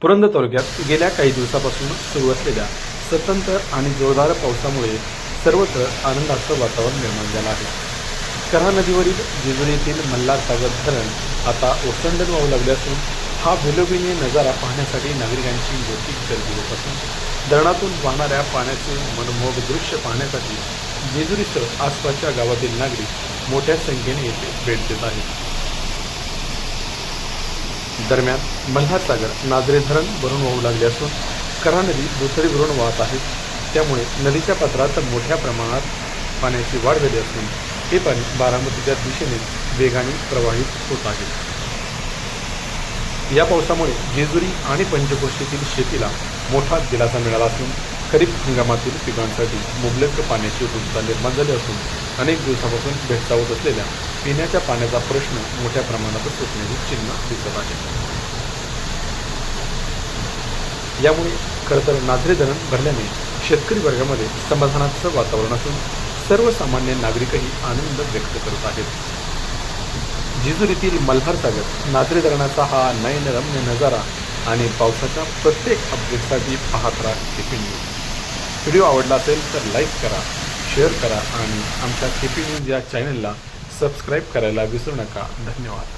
पुरंदर तालुक्यात गेल्या काही दिवसापासून सुरू असलेल्या सतत आणि जोरदार पावसामुळे सर्वत्र आनंदाचं वातावरण निर्माण झालं आहे. कऱ्हा नदीवरील जेजुरी येथील मल्हार सागर धरण आता ओसंडून वाहू लागले असून हा विलोभनीय नजारा पाहण्यासाठी नागरिकांची मोठी गर्दी होत असून धरणातून वाहणाऱ्या पाण्याचे मनमोहक दृश्य पाहण्यासाठी जेजुरीसह आसपासच्या गावातील नागरिक मोठ्या संख्येने येथे भेट देत आहेत. दरम्यान मल्हार सागर नाझरे धरण भरून वाहू लागले असून कऱ्हा नदी दुथडी भरून वाहत आहे. त्यामुळे नदीच्या पात्रात मोठ्या प्रमाणात पाण्याची वाढ झाली असून हे पाणी बारामतीच्या दिशेने वेगाने प्रवाहित होत आहे. या पावसामुळे जेजुरी आणि पंचक्रोशीतील शेतीला मोठा दिलासा मिळाला असून खरीप हंगामातील पिकांसाठी मुबलक पाण्याची उपलब्धता निर्माण झाली असून अनेक दिवसापासून भेडसावत असलेल्या पिण्याच्या पाण्याचा प्रश्न मोठ्या प्रमाणात सुटण्याची चिन्ह दिसत आहे. यामुळे खरं तर नाझरे धरण भरल्याने शेतकरी वर्गामध्ये समाधानाचं वातावरण असून सर्वसामान्य नागरिकही आनंद व्यक्त करत आहेत. जेजुरीतील मल्हार सागर नाझरे धरणाचा हा नयनरम्य नजारा आणि पावसाच्या प्रत्येक अपडेटसाठी पाहत राहा केपी न्यूज. व्हिडिओ आवडला असेल तर लाईक करा, शेअर करा आणि आमच्या केपी न्यूज या चॅनलला सबस्क्राईब करायला विसरू नका. धन्यवाद.